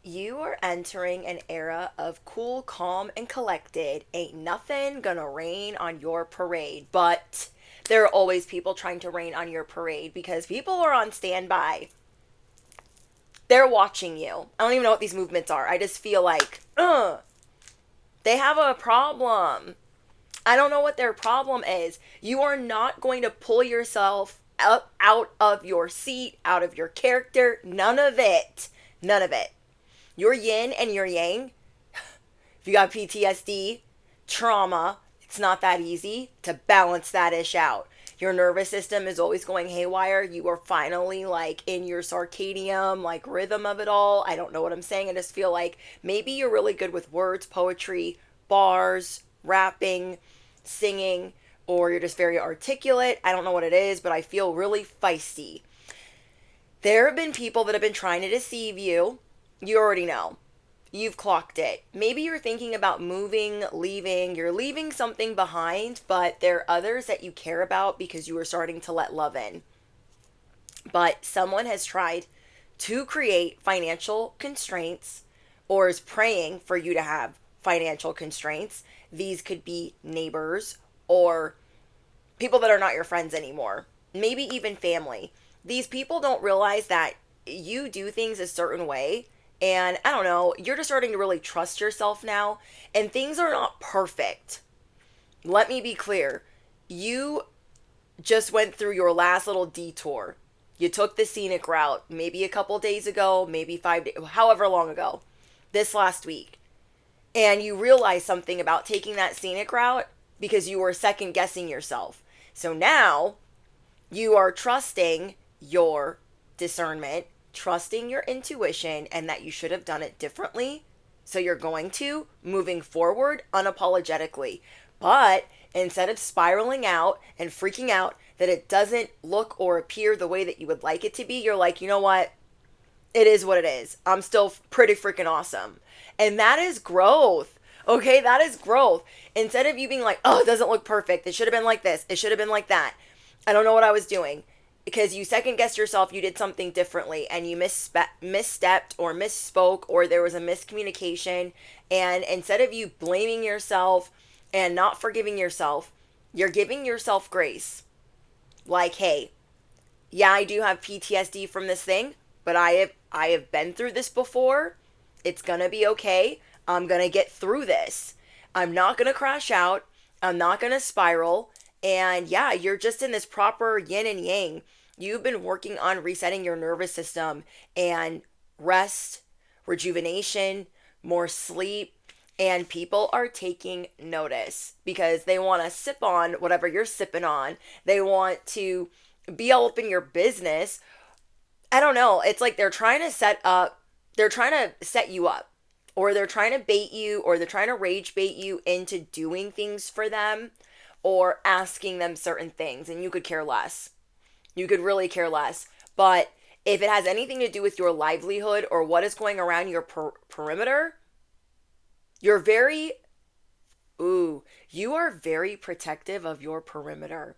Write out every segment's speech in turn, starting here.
You are entering an era of cool, calm, and collected. Ain't nothing gonna rain on your parade. But there are always people trying to rain on your parade because people are on standby. They're watching you. I don't even know what these movements are. I just feel like, they have a problem. I don't know what their problem is. You are not going to pull yourself up out of your seat, out of your character. None of it. None of it. Your yin and your yang, if you got PTSD, trauma, it's not that easy to balance that ish out. Your nervous system is always going haywire. You are finally like in your circadian like rhythm of it all. I don't know what I'm saying. I just feel like maybe you're really good with words, poetry, bars, rapping, singing, or you're just very articulate. I don't know what it is, but I feel really feisty. There have been people that have been trying to deceive you. You already know. You've clocked it. Maybe you're thinking about moving, leaving. You're leaving something behind, but there are others that you care about because you are starting to let love in. But someone has tried to create financial constraints or is praying for you to have financial constraints. These could be neighbors or people that are not your friends anymore, maybe even family. These people don't realize that you do things a certain way. And I don't know, you're just starting to really trust yourself now. And things are not perfect. Let me be clear. You just went through your last little detour. You took the scenic route maybe a couple days ago, maybe 5 days, however long ago, this last week. And you realized something about taking that scenic route because you were second guessing yourself. So now you are trusting your discernment, trusting your intuition, and that you should have done it differently. So you're going to moving forward unapologetically. But instead of spiraling out and freaking out that it doesn't look or appear the way that you would like it to be, you're like, you know what? It is what it is. I'm still pretty freaking awesome. And that is growth. Okay, that is growth. Instead of you being like, oh, it doesn't look perfect. It should have been like this. It should have been like that. I don't know what I was doing. Because you second guessed yourself, you did something differently and you misstepped or misspoke or there was a miscommunication. And instead of you blaming yourself and not forgiving yourself, you're giving yourself grace. Like, hey, yeah, I do have PTSD from this thing, but I have been through this before. It's going to be okay. I'm going to get through this. I'm not going to crash out. I'm not going to spiral. And yeah, you're just in this proper yin and yang. You've been working on resetting your nervous system and rest, rejuvenation, more sleep, and people are taking notice because they want to sip on whatever you're sipping on. They want to be all up in your business. I don't know. It's like they're trying to set you up, or they're trying to bait you, or they're trying to rage bait you into doing things for them or asking them certain things. And you could care less. You could really care less. But if it has anything to do with your livelihood or what is going around your perimeter, you're very, you are very protective of your perimeter.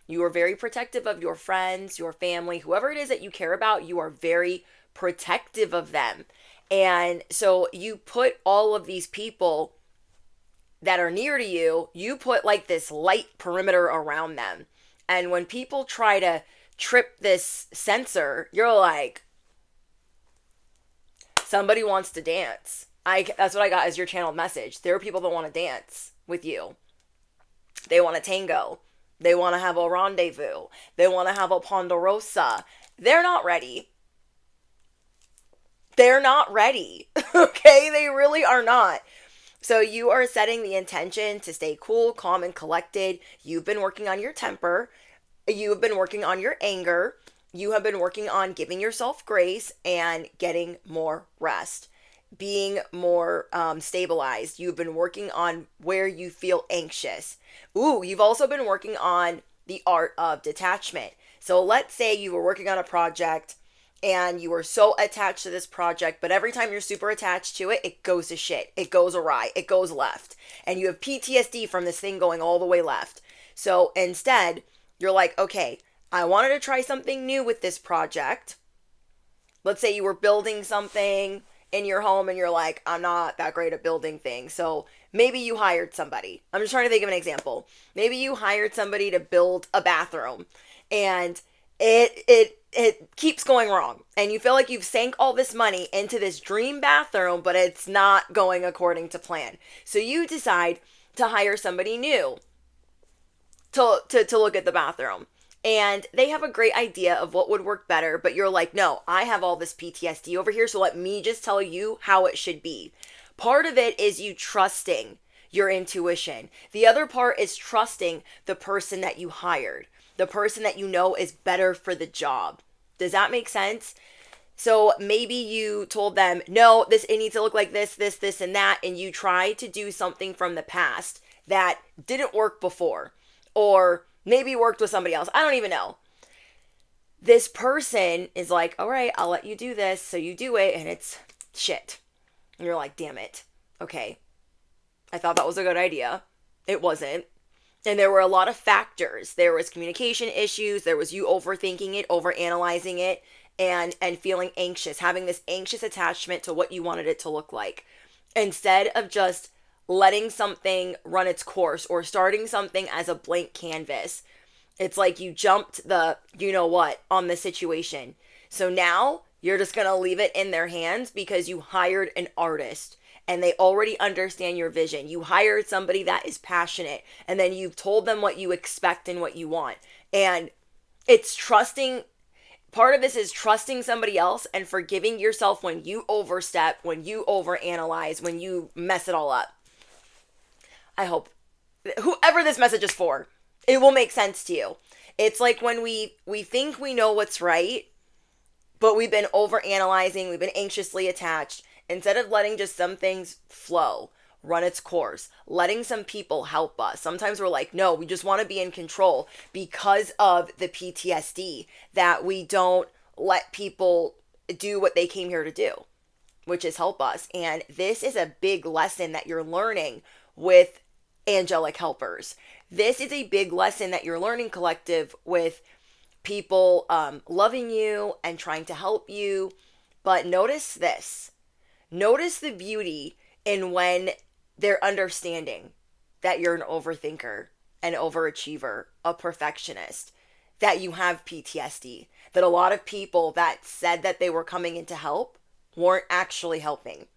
You are very protective of your friends, your family, whoever it is that you care about, you are very protective of them. And so you put all of these people that are near to you, you put like this light perimeter around them. And when people try to trip this sensor, you're like, somebody wants to dance. That's what I got as your channeled message. There are people that want to dance with you. They want to tango. They want to have a rendezvous. They want to have a ponderosa. They're not ready. They're not ready. Okay? They really are not. So you are setting the intention to stay cool, calm, and collected. You've been working on your temper. You have been working on your anger. You have been working on giving yourself grace and getting more rest, being more stabilized. You've been working on where you feel anxious. You've also been working on the art of detachment. So let's say you were working on a project and you were so attached to this project, but every time you're super attached to it, it goes to shit. It goes awry. It goes left. And you have PTSD from this thing going all the way left. So instead, you're like, okay, I wanted to try something new with this project. Let's say you were building something in your home and you're like, I'm not that great at building things. So maybe you hired somebody. I'm just trying to think of an example. Maybe you hired somebody to build a bathroom and it keeps going wrong and you feel like you've sank all this money into this dream bathroom, but it's not going according to plan. So you decide to hire somebody new to look at the bathroom. And they have a great idea of what would work better, but you're like, no, I have all this PTSD over here, so let me just tell you how it should be. Part of it is you trusting your intuition. The other part is trusting the person that you hired, the person that you know is better for the job. Does that make sense? So maybe you told them, no, it needs to look like this, and that, and you tried to do something from the past that didn't work before, or maybe worked with somebody else. I don't even know. This person is like, all right, I'll let you do this. So you do it and it's shit. And you're like, damn it. Okay. I thought that was a good idea. It wasn't. And there were a lot of factors. There was communication issues. There was you overthinking it, overanalyzing it, and feeling anxious, having this anxious attachment to what you wanted it to look like. Instead of just letting something run its course or starting something as a blank canvas. It's like you jumped the you know what on the situation. So now you're just going to leave it in their hands because you hired an artist and they already understand your vision. You hired somebody that is passionate and then you've told them what you expect and what you want. And it's trusting. Part of this is trusting somebody else and forgiving yourself when you overstep, when you overanalyze, when you mess it all up. I hope whoever this message is for, it will make sense to you. It's like when we think we know what's right, but we've been overanalyzing, we've been anxiously attached, instead of letting just some things flow, run its course, letting some people help us. Sometimes we're like, no, we just want to be in control because of the PTSD that we don't let people do what they came here to do, which is help us. And this is a big lesson that you're learning with angelic helpers. This is a big lesson that you're learning, collective, with people loving you and trying to help you. But notice this. Notice the beauty in when they're understanding that you're an overthinker, an overachiever, a perfectionist, that you have PTSD, that a lot of people that said that they were coming in to help weren't actually helping.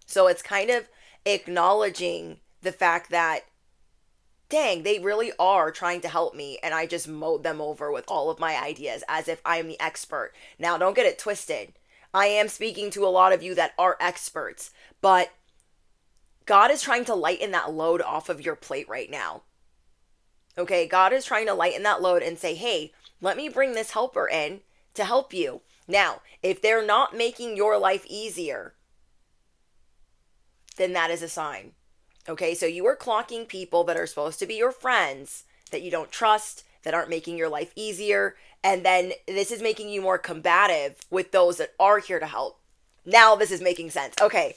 So it's kind of acknowledging the fact that, dang, they really are trying to help me and I just mowed them over with all of my ideas as if I am the expert. Now, don't get it twisted. I am speaking to a lot of you that are experts, but God is trying to lighten that load off of your plate right now. Okay, God is trying to lighten that load and say, hey, let me bring this helper in to help you. Now, if they're not making your life easier, then that is a sign. Okay, so you are clocking people that are supposed to be your friends that you don't trust, that aren't making your life easier, and then this is making you more combative with those that are here to help. Now this is making sense. Okay,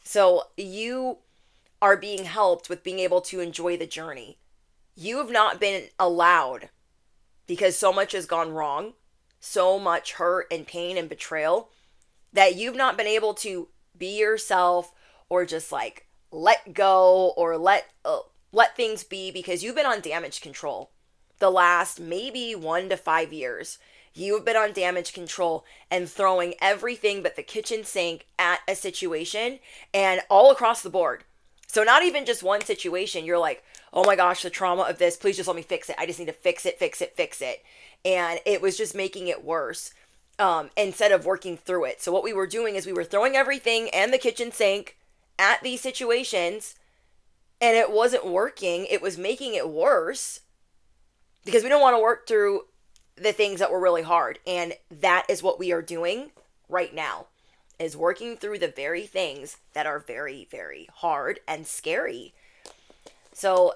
so you are being helped with being able to enjoy the journey. You have not been allowed, because so much has gone wrong, so much hurt and pain and betrayal, that you've not been able to be yourself or just like let go or let things be, because you've been on damage control the last maybe 1 to 5 years. You've been on damage control and throwing everything but the kitchen sink at a situation and all across the board. So not even just one situation. You're like, oh my gosh, the trauma of this, please just let me fix it. I just need to fix it. And it was just making it worse instead of working through it. So what we were doing is we were throwing everything and the kitchen sink at these situations, and it wasn't working. It was making it worse because we don't want to work through the things that were really hard. And that is what we are doing right now, is working through the very things that are very, very hard and scary. So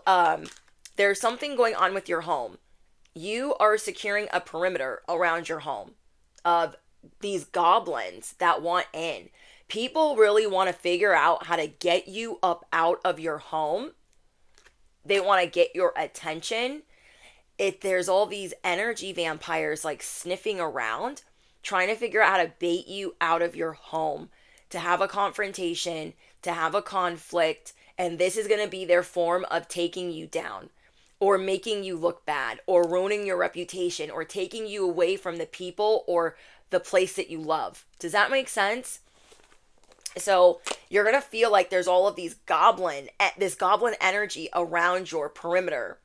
there's something going on with your home. You are securing a perimeter around your home of these goblins that want in. People really want to figure out how to get you up out of your home. They want to get your attention. There's all these energy vampires like sniffing around, trying to figure out how to bait you out of your home. to have a confrontation, to have a conflict, and this is going to be their form of taking you down or making you look bad or ruining your reputation or taking you away from the people or the place that you love. Does that make sense? So you're going to feel like there's all of this goblin energy around your perimeter.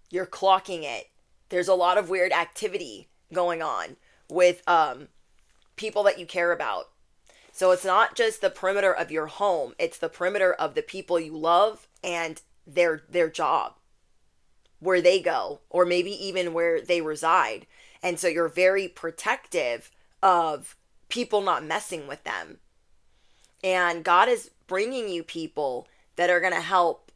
You're clocking it. There's a lot of weird activity going on with people that you care about. So it's not just the perimeter of your home, it's the perimeter of the people you love and their job, where they go, or maybe even where they reside. And so you're very protective of people not messing with them. And God is bringing you people that are going to help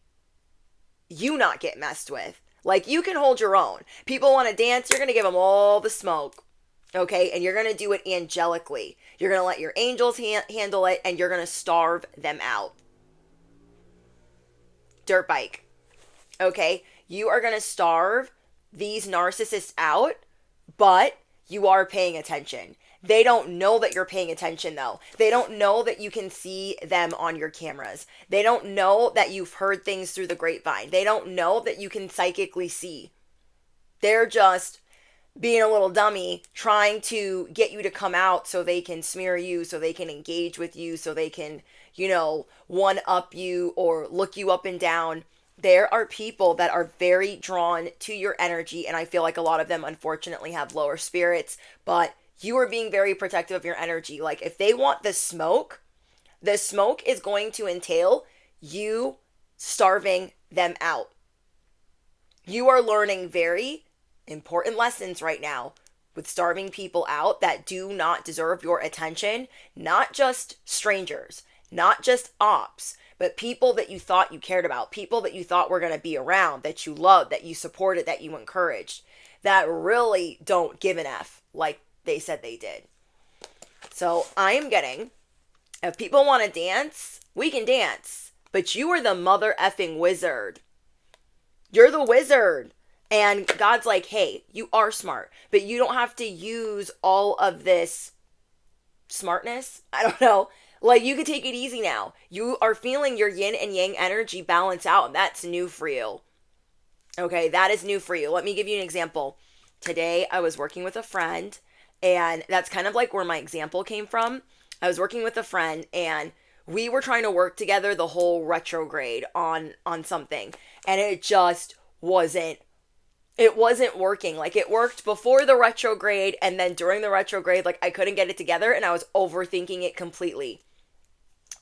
you not get messed with. Like, you can hold your own. People want to dance, you're going to give them all the smoke. Okay? And you're going to do it angelically. You're going to let your angels handle it, and you're going to starve them out. Dirt bike. Okay? You are going to starve these narcissists out, but you are paying attention. They don't know that you're paying attention, though. They don't know that you can see them on your cameras. They don't know that you've heard things through the grapevine. They don't know that you can psychically see. They're just being a little dummy, trying to get you to come out so they can smear you, so they can engage with you, so they can, one-up you or look you up and down. There are people that are very drawn to your energy, and I feel like a lot of them, unfortunately, have lower spirits, but you are being very protective of your energy. Like, if they want the smoke is going to entail you starving them out. You are learning very important lessons right now with starving people out that do not deserve your attention. Not just strangers, not just ops, but people that you thought you cared about, people that you thought were going to be around, that you loved, that you supported, that you encouraged, that really don't give an F like they said they did. So I am getting, if people want to dance, we can dance. But you are the mother effing wizard. You're the wizard. And God's like, hey, you are smart, but you don't have to use all of this smartness. I don't know. Like, you can take it easy now. You are feeling your yin and yang energy balance out, and that's new for you. Okay, that is new for you. Let me give you an example. Today, I was working with a friend, and that's kind of like where my example came from. I was working with a friend, and we were trying to work together the whole retrograde on something, and it just wasn't working. Like, it worked before the retrograde, and then during the retrograde, like, I couldn't get it together, and I was overthinking it completely.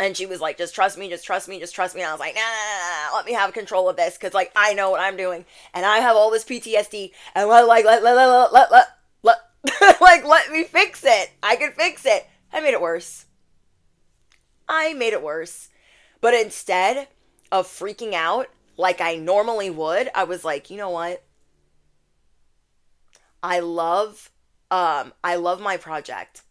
And she was like, just trust me, just trust me, just trust me. And I was like, nah, let me have control of this, because, like, I know what I'm doing, and I have all this PTSD, and let let me fix it. I can fix it. I made it worse. But instead of freaking out like I normally would, I was like, you know what? I love my project.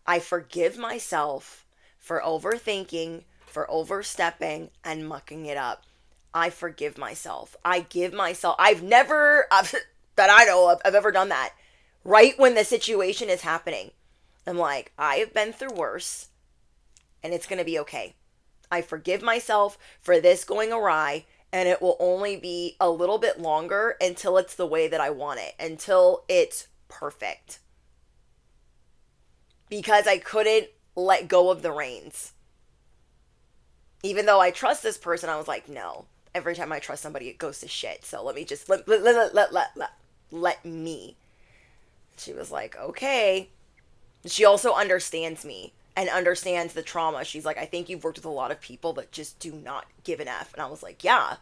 I forgive myself for overthinking, for overstepping, and mucking it up. I forgive myself. I've never, that I know of, I've ever done that. Right when the situation is happening. I'm like, I have been through worse, and it's going to be okay. I forgive myself for this going awry, and it will only be a little bit longer until it's the way that I want it, until it's perfect. Because I couldn't let go of the reins. Even though I trust this person, I was like, no. Every time I trust somebody, it goes to shit. So let me just, let me. She was like, okay. She also understands me and understands the trauma. She's like, I think you've worked with a lot of people that just do not give an F. And I was like, yeah.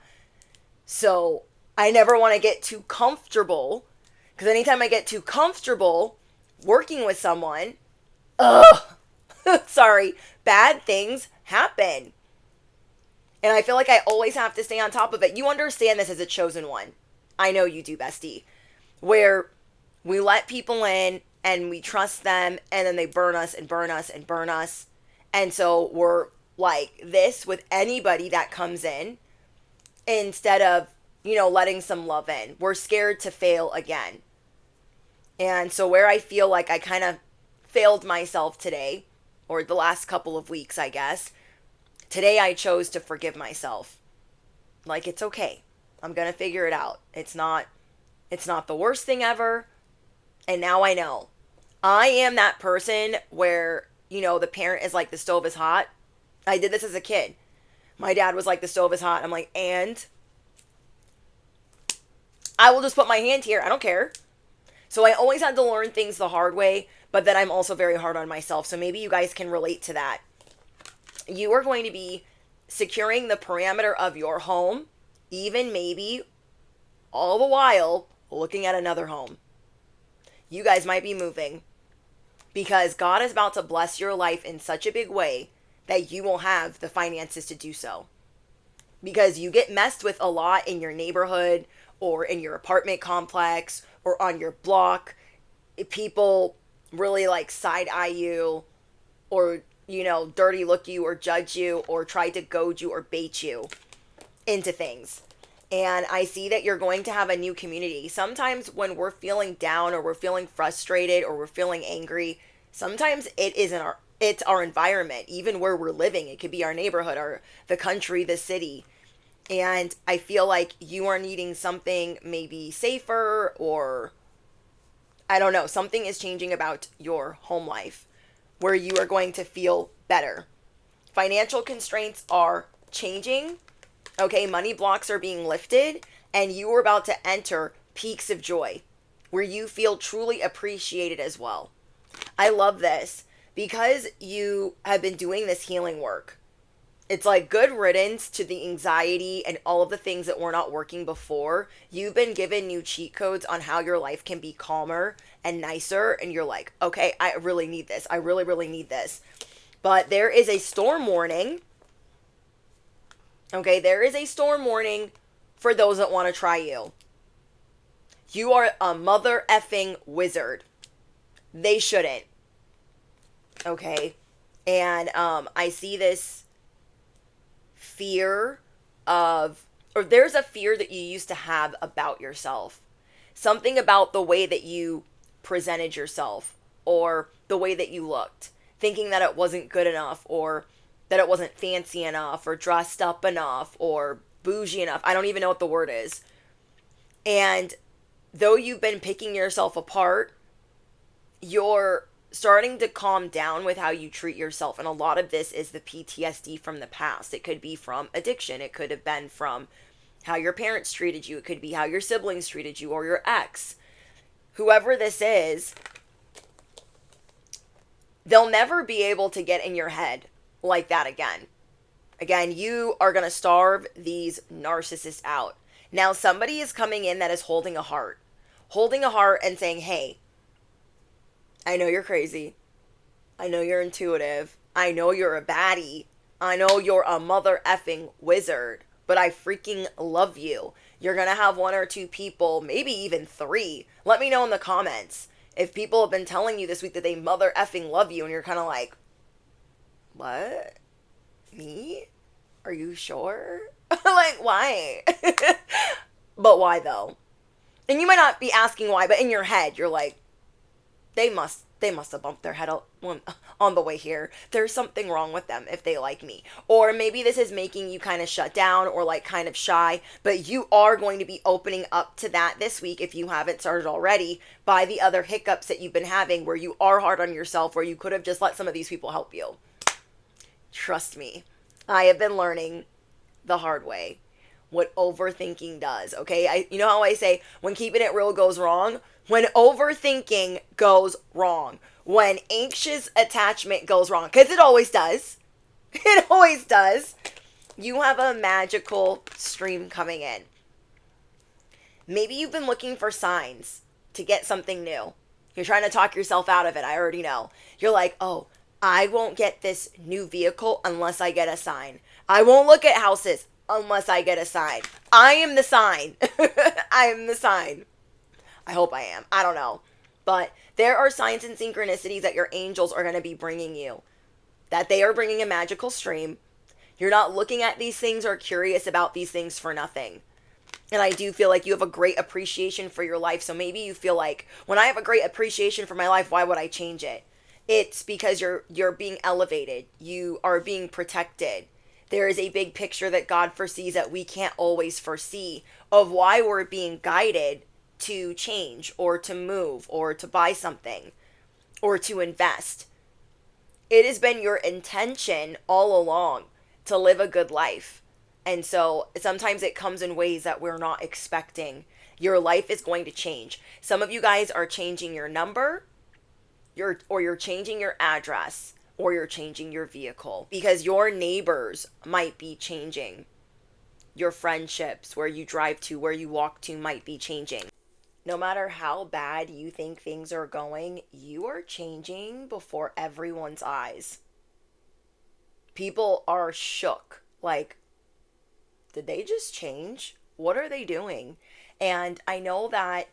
So I never want to get too comfortable, because anytime I get too comfortable working with someone, bad things happen. And I feel like I always have to stay on top of it. You understand this as a chosen one. I know you do, bestie. Where we let people in and we trust them, and then they burn us and burn us and burn us. And so we're like this with anybody that comes in, instead of, letting some love in. We're scared to fail again. And so where I feel like I kind of failed myself today, or the last couple of weeks, I guess, today I chose to forgive myself. Like, it's okay. I'm going to figure it out. It's not the worst thing ever. And now I know. I am that person where, the parent is like, the stove is hot. I did this as a kid. My dad was like, the stove is hot. I'm like, and I will just put my hand here. I don't care. So I always had to learn things the hard way, but then I'm also very hard on myself. So maybe you guys can relate to that. You are going to be securing the parameter of your home, even maybe all the while looking at another home. You guys might be moving because God is about to bless your life in such a big way that you will have the finances to do so. Because you get messed with a lot in your neighborhood or in your apartment complex or on your block. People really like side eye you or, dirty look you or judge you or try to goad you or bait you into things. And I see that you're going to have a new community. Sometimes when we're feeling down or we're feeling frustrated or we're feeling angry, sometimes it's our environment, even where we're living. It could be our neighborhood or the country, the city. And I feel like you are needing something maybe safer, or I don't know, something is changing about your home life where you are going to feel better. Financial constraints are changing. Okay, money blocks are being lifted, and you are about to enter peaks of joy where you feel truly appreciated as well. I love this because you have been doing this healing work. It's like good riddance to the anxiety and all of the things that were not working before. You've been given new cheat codes on how your life can be calmer and nicer, and you're like, okay, I really need this. I really, really need this. But there is a storm warning. Okay, there is a storm warning for those that want to try you. You are a mother effing wizard. They shouldn't. Okay? And I see this fear or there's a fear that you used to have about yourself. Something about the way that you presented yourself or the way that you looked. Thinking that it wasn't good enough or that it wasn't fancy enough or dressed up enough or bougie enough. I don't even know what the word is. And though you've been picking yourself apart, you're starting to calm down with how you treat yourself. And a lot of this is the PTSD from the past. It could be from addiction. It could have been from how your parents treated you. It could be how your siblings treated you or your ex. Whoever this is, they'll never be able to get in your head like that again. Again, you are going to starve these narcissists out. Now, somebody is coming in that is holding a heart and saying, hey, I know you're crazy. I know you're intuitive. I know you're a baddie. I know you're a mother effing wizard, but I freaking love you. You're going to have one or two people, maybe even three. Let me know in the comments if people have been telling you this week that they mother effing love you and you're kind of like, what? Me? Are you sure? Like, why? But why though? And you might not be asking why, but in your head, you're like, they must have bumped their head on the way here. There's something wrong with them if they like me. Or maybe this is making you kind of shut down or like kind of shy, but you are going to be opening up to that this week if you haven't started already by the other hiccups that you've been having where you are hard on yourself, where you could have just let some of these people help you. Trust me, I have been learning the hard way what overthinking does, okay? You know how I say when keeping it real goes wrong? When overthinking goes wrong. When anxious attachment goes wrong. Because it always does. It always does. You have a magical stream coming in. Maybe you've been looking for signs to get something new. You're trying to talk yourself out of it. I already know. You're like, oh, I won't get this new vehicle unless I get a sign. I won't look at houses unless I get a sign. I am the sign. I am the sign. I hope I am. I don't know. But there are signs and synchronicities that your angels are going to be bringing you. That they are bringing a magical stream. You're not looking at these things or curious about these things for nothing. And I do feel like you have a great appreciation for your life. So maybe you feel like, when I have a great appreciation for my life, why would I change it? It's because you're being elevated. You are being protected. There is a big picture that God foresees that we can't always foresee, of why we're being guided to change or to move or to buy something or to invest. It has been your intention all along to live a good life. And so sometimes it comes in ways that we're not expecting. Your life is going to change. Some of you guys are changing your number, you're changing your address, or you're changing your vehicle, because your neighbors might be changing. Your friendships, where you drive to, where you walk to, might be changing. No matter how bad you think things are going, you are changing before everyone's eyes. People are shook. Like, did they just change? What are they doing? And I know that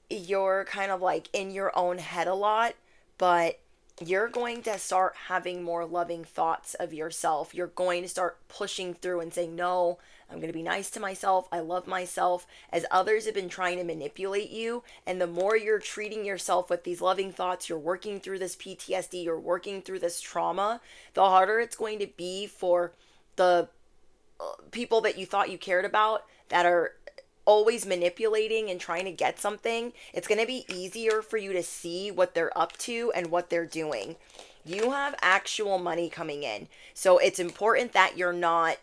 you're kind of like in your own head a lot, but you're going to start having more loving thoughts of yourself. You're going to start pushing through and saying, no, I'm going to be nice to myself. I love myself. As others have been trying to manipulate you, and the more you're treating yourself with these loving thoughts, you're working through this PTSD, you're working through this trauma, the harder it's going to be for the people that you thought you cared about that are always manipulating and trying to get something. It's going to be easier for you to see what they're up to and what they're doing. You have actual money coming in. So it's important that you're not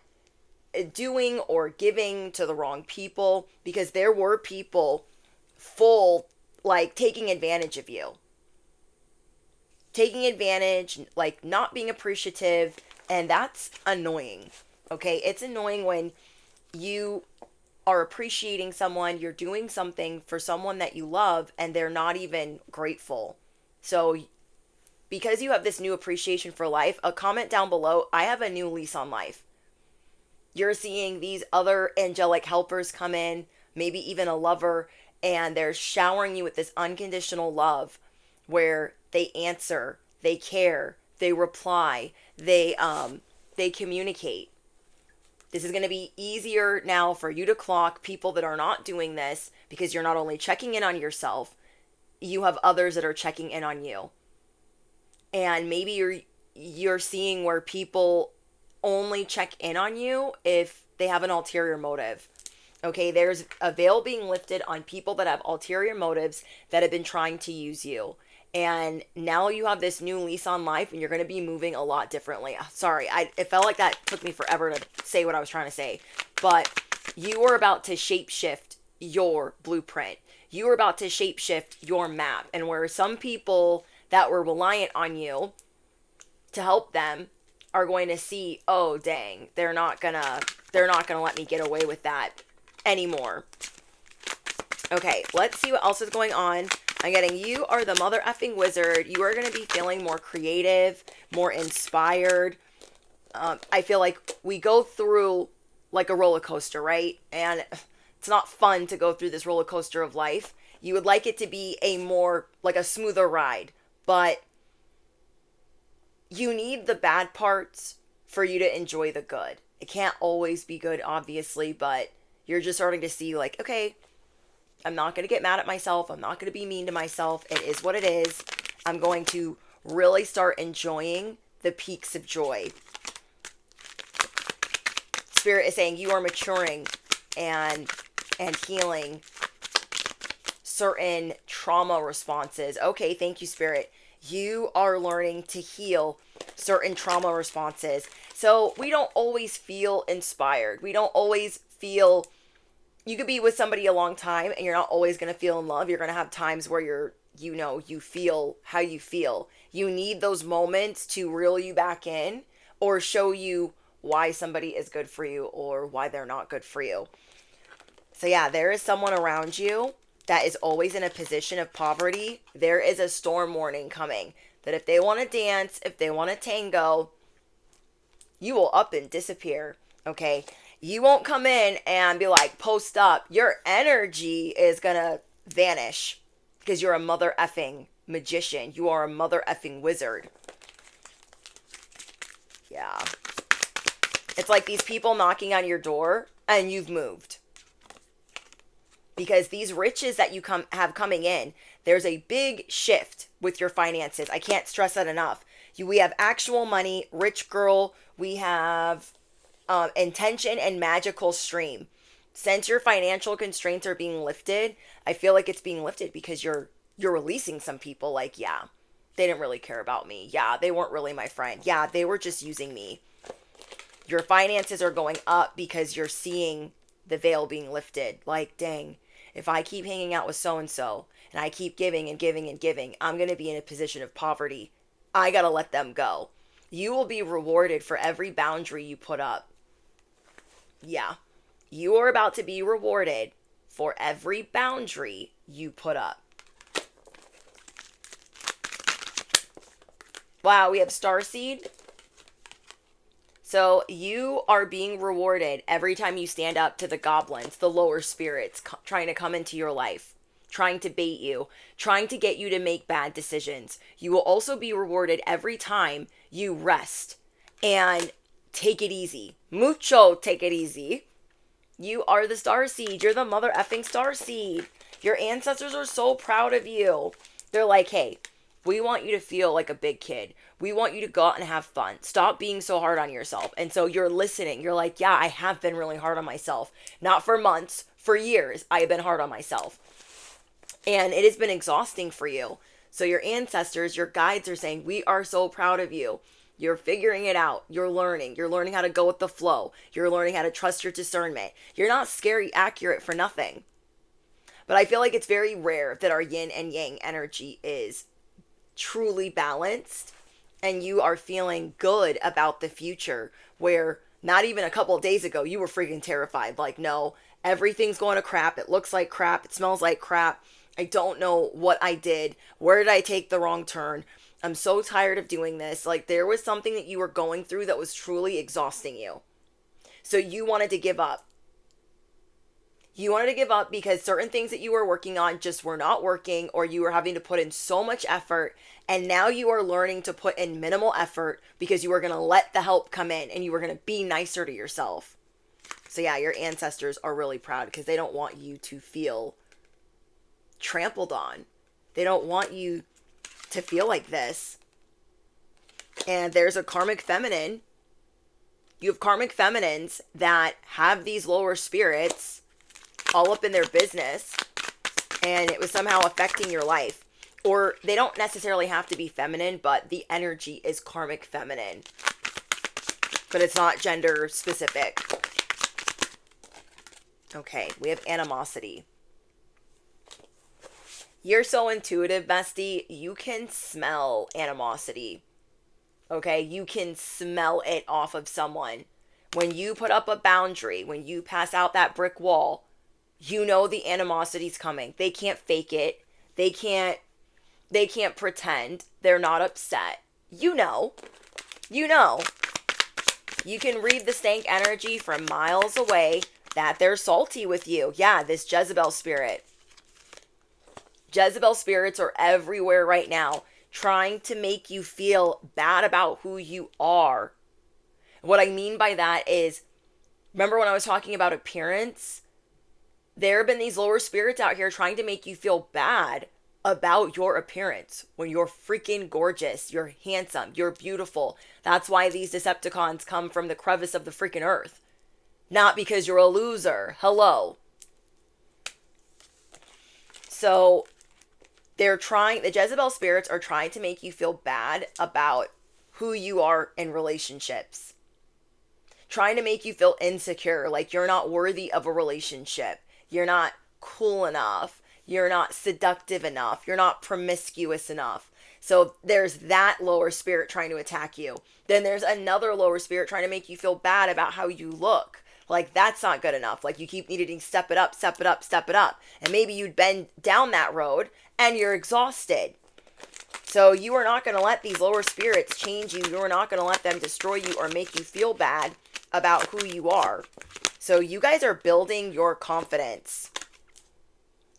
doing or giving to the wrong people, because there were people full, like, taking advantage of you. Taking advantage, like not being appreciative, and that's annoying. Okay? It's annoying when you are appreciating someone, you're doing something for someone that you love, and they're not even grateful. So because you have this new appreciation for life, a comment down below, I have a new lease on life. You're seeing these other angelic helpers come in, maybe even a lover, and they're showering you with this unconditional love where they answer, they care, they reply, they communicate. This is going to be easier now for you to clock people that are not doing this, because you're not only checking in on yourself, you have others that are checking in on you. And maybe you're seeing where people only check in on you if they have an ulterior motive. Okay, there's a veil being lifted on people that have ulterior motives that have been trying to use you. And now you have this new lease on life, and you're going to be moving a lot differently. Sorry, it felt like that took me forever to say what I was trying to say. But you are about to shapeshift your blueprint. You are about to shapeshift your map. And where some people that were reliant on you to help them are going to see, oh dang, they're not gonna let me get away with that anymore. Okay, let's see what else is going on. I'm getting, you are the mother effing wizard. You are going to be feeling more creative, more inspired. I feel like we go through like a roller coaster, right? And it's not fun to go through this roller coaster of life. You would like it to be a more, like a smoother ride. But you need the bad parts for you to enjoy the good. It can't always be good, obviously, but you're just starting to see like, okay, I'm not going to get mad at myself. I'm not going to be mean to myself. It is what it is. I'm going to really start enjoying the peaks of joy. Spirit is saying you are maturing and healing certain trauma responses. Okay, thank you, Spirit. You are learning to heal certain trauma responses. So we don't always feel inspired. We don't always feel... You could be with somebody a long time and you're not always going to feel in love. You're going to have times where you feel how you feel. You need those moments to reel you back in or show you why somebody is good for you or why they're not good for you. So yeah, there is someone around you that is always in a position of poverty. There is a storm warning coming that if they want to dance, if they want to tango, you will up and disappear. Okay? You won't come in and be like, post up. Your energy is going to vanish because you're a mother effing magician. You are a mother effing wizard. Yeah. It's like these people knocking on your door and you've moved. because these riches that you have coming in, there's a big shift with your finances. I can't stress that enough. We have actual money, rich girl. We have intention and magical stream. Since your financial constraints are being lifted, I feel like it's being lifted because you're releasing some people. Like, yeah, they didn't really care about me. Yeah, they weren't really my friend. Yeah, they were just using me. Your finances are going up because you're seeing the veil being lifted. Like, dang, if I keep hanging out with so-and-so and I keep giving and giving and giving, I'm going to be in a position of poverty. I got to let them go. You will be rewarded for every boundary you put up. Yeah, you are about to be rewarded for every boundary you put up. Wow, we have Starseed. So you are being rewarded every time you stand up to the goblins, the lower spirits, trying to come into your life, trying to bait you, trying to get you to make bad decisions. You will also be rewarded every time you rest and take it easy. Mucho take it easy. You are the Starseed. You're the mother effing Starseed. Your ancestors are so proud of you. They're like, hey, we want you to feel like a big kid. We want you to go out and have fun. Stop being so hard on yourself. And so you're listening. You're like, yeah, I have been really hard on myself. Not for months, for years, I have been hard on myself. And it has been exhausting for you. So your ancestors, your guides are saying, we are so proud of you. You're figuring it out. You're learning. You're learning how to go with the flow. You're learning how to trust your discernment. You're not scary accurate for nothing. But I feel like it's very rare that our yin and yang energy is truly balanced and you are feeling good about the future, where not even a couple of days ago you were freaking terrified. Like, no, everything's going to crap. It looks like crap. It smells like crap. I don't know what I did. Where did I take the wrong turn? I'm so tired of doing this. Like, there was something that you were going through that was truly exhausting you. So you wanted to give up. You wanted to give up because certain things that you were working on just were not working, or you were having to put in so much effort. And now you are learning to put in minimal effort because you are going to let the help come in and you are going to be nicer to yourself. So yeah, your ancestors are really proud because they don't want you to feel trampled on. They don't want you to feel like this. And there's a karmic feminine. You have karmic feminines that have these lower spirits all up in their business, and it was somehow affecting your life. Or they don't necessarily have to be feminine, but the energy is karmic feminine. But it's not gender specific. Okay, we have animosity. You're so intuitive, bestie. You can smell animosity. Okay, you can smell it off of someone. When you put up a boundary, when you pass out that brick wall, you know the animosity's coming. They can't fake it. They can't pretend they're not upset. You know. You know. You can read the stank energy from miles away that they're salty with you. Yeah, this Jezebel spirit. Jezebel spirits are everywhere right now, trying to make you feel bad about who you are. What I mean by that is, remember when I was talking about appearance? There have been these lower spirits out here trying to make you feel bad about your appearance when you're freaking gorgeous, you're handsome, you're beautiful. That's why these Decepticons come from the crevice of the freaking earth. Not because you're a loser. Hello. So the Jezebel spirits are trying to make you feel bad about who you are in relationships. Trying to make you feel insecure, like you're not worthy of a relationship. You're not cool enough. You're not seductive enough. You're not promiscuous enough. So there's that lower spirit trying to attack you. Then there's another lower spirit trying to make you feel bad about how you look. Like, that's not good enough. Like, you keep needing to step it up, step it up, step it up. And maybe you'd been down that road and you're exhausted. So you are not going to let these lower spirits change you. You are not going to let them destroy you or make you feel bad about who you are. So you guys are building your confidence.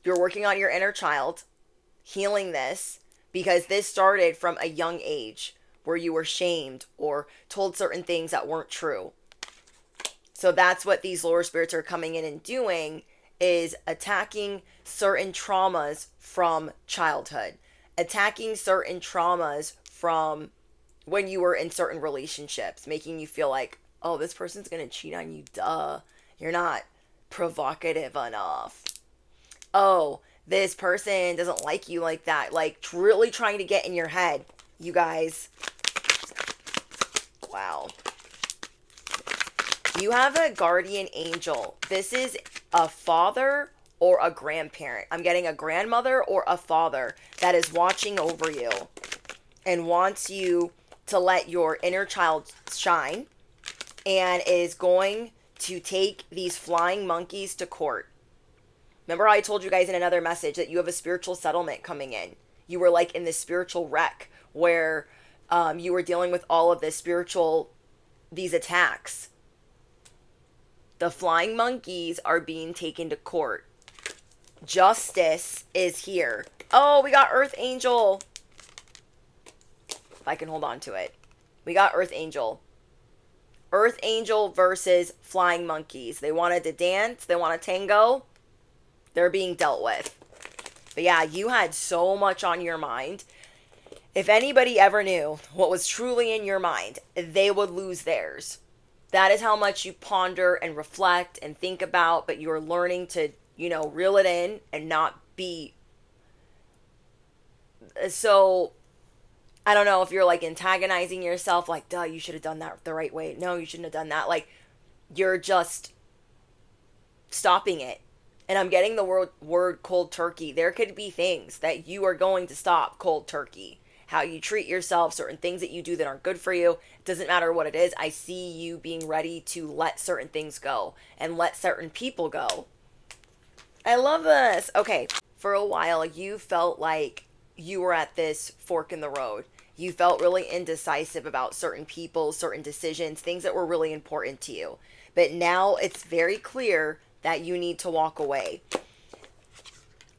You're working on your inner child, healing this, because this started from a young age where you were shamed or told certain things that weren't true. So that's what these lower spirits are coming in and doing, is attacking certain traumas from childhood, attacking certain traumas from when you were in certain relationships, making you feel like, oh, this person's gonna cheat on you, duh. You're not provocative enough. Oh, this person doesn't like you like that. Like, really trying to get in your head, you guys. Wow. You have a guardian angel. This is a father or a grandparent. I'm getting a grandmother or a father that is watching over you and wants you to let your inner child shine, and is going to take these flying monkeys to court. Remember how I told you guys in another message that you have a spiritual settlement coming in? You were like in this spiritual wreck where you were dealing with all of these attacks. The flying monkeys are being taken to court. Justice is here. Oh, we got Earth Angel. If I can hold on to it. We got Earth Angel. Earth Angel versus flying monkeys. They wanted to dance. They want to tango. They're being dealt with. But yeah, you had so much on your mind. If anybody ever knew what was truly in your mind, they would lose theirs. That is how much you ponder and reflect and think about, but you're learning to, reel it in and not be so, I don't know if you're like antagonizing yourself, like, duh, you should have done that the right way. No, you shouldn't have done that. Like, you're just stopping it. And I'm getting the word cold turkey. There could be things that you are going to stop cold turkey. How you treat yourself, certain things that you do that aren't good for you. It doesn't matter what it is. I see you being ready to let certain things go and let certain people go. I love this. Okay, for a while you felt like you were at this fork in the road. You felt really indecisive about certain people, certain decisions, things that were really important to you. But now it's very clear that you need to walk away.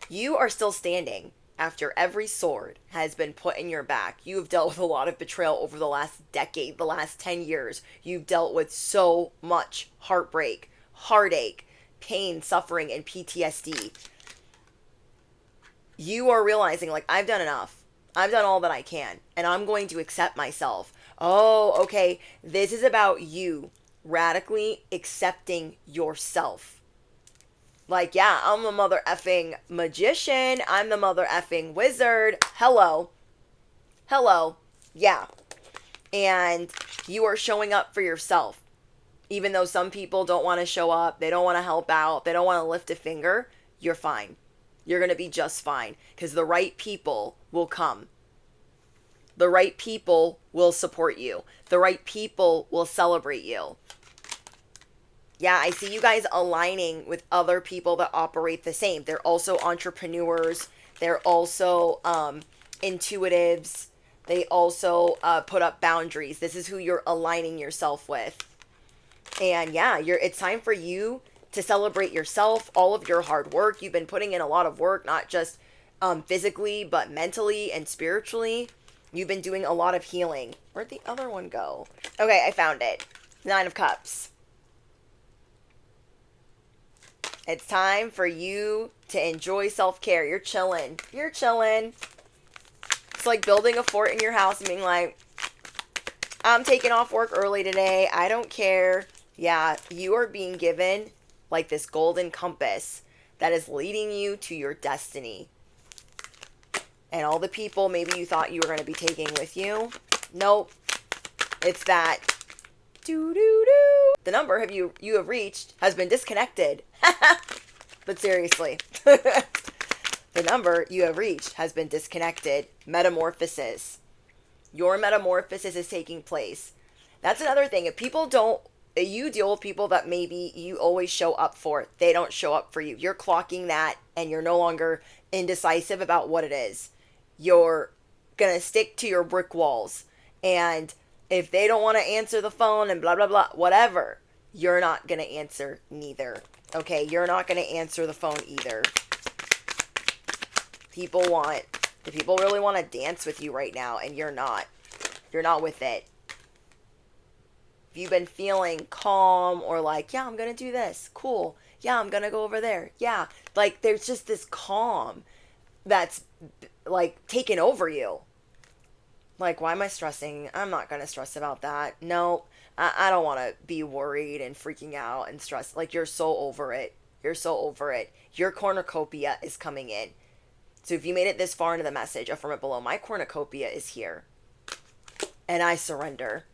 You are still standing after every sword has been put in your back. You have dealt with a lot of betrayal over the last decade, the last 10 years. You've dealt with so much heartbreak, heartache, pain, suffering, and PTSD. You are realizing, like, I've done enough. I've done all that I can, and I'm going to accept myself. Oh, okay, this is about you radically accepting yourself. Like, yeah, I'm the mother effing magician. I'm the mother effing wizard. Hello. Yeah. And you are showing up for yourself. Even though some people don't want to show up, they don't want to help out, they don't want to lift a finger, you're fine. You're going to be just fine. Because the right people will come. The right people will support you. The right people will celebrate you. Yeah, I see you guys aligning with other people that operate the same. They're also entrepreneurs. They're also intuitives. They also put up boundaries. This is who you're aligning yourself with. And yeah, it's time for you to celebrate yourself, all of your hard work. You've been putting in a lot of work, not just physically, but mentally and spiritually. You've been doing a lot of healing. Where'd the other one go? Okay, I found it. 9 of Cups. It's time for you to enjoy self-care. You're chilling. It's like building a fort in your house and being like, I'm taking off work early today. I don't care. Yeah, you are being given like this golden compass that is leading you to your destiny. And all the people maybe you thought you were going to be taking with you. Nope. It's that. The number you have reached has been disconnected. But seriously. The number you have reached has been disconnected. Metamorphosis. Your metamorphosis is taking place. That's another thing. If you deal with people that maybe you always show up for, they don't show up for you. You're clocking that and you're no longer indecisive about what it is. You're going to stick to your brick walls. And if they don't want to answer the phone and blah, blah, blah, whatever, you're not going to answer neither. Okay? You're not going to answer the phone either. People really want to dance with you right now, and you're not. You're not with it. If you've been feeling calm or like, yeah, I'm going to do this, cool. Yeah, I'm gonna go over there. Yeah. Like, there's just this calm that's like taken over you. Like, why am I stressing? I'm not gonna stress about that. No, I don't want to be worried and freaking out and stressed. Like, you're so over it. You're so over it. Your cornucopia is coming in. So if you made it this far into the message, affirm it below. My cornucopia is here. And I surrender.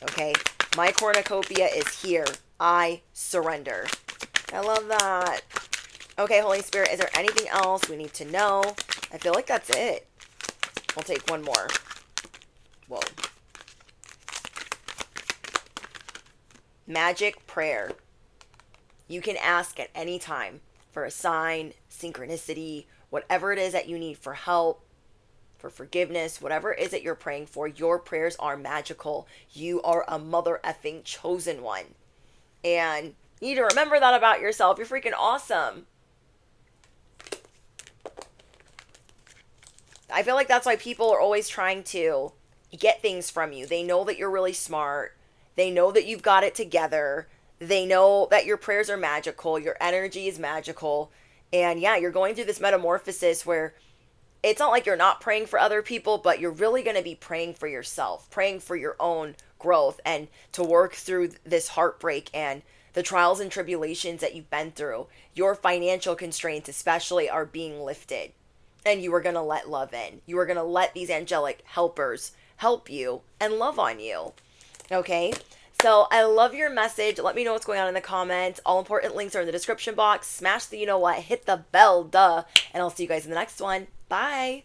Okay? My cornucopia is here. I surrender. I love that. Okay, Holy Spirit, is there anything else we need to know? I feel like that's it. I'll take one more. Whoa. Magic prayer. You can ask at any time for a sign, synchronicity, whatever it is that you need for help, for forgiveness, whatever it is that you're praying for. Your prayers are magical. You are a mother effing chosen one. And you need to remember that about yourself. You're freaking awesome. I feel like that's why people are always trying to get things from you. They know that you're really smart. They know that you've got it together. They know that your prayers are magical. Your energy is magical. And yeah, you're going through this metamorphosis where it's not like you're not praying for other people, but you're really going to be praying for yourself, praying for your own growth and to work through this heartbreak and the trials and tribulations that you've been through. Your financial constraints especially are being lifted. And you are going to let love in. You are going to let these angelic helpers help you and love on you. Okay? So I love your message. Let me know what's going on in the comments. All important links are in the description box. Smash the you know what. Hit the bell, duh. And I'll see you guys in the next one. Bye.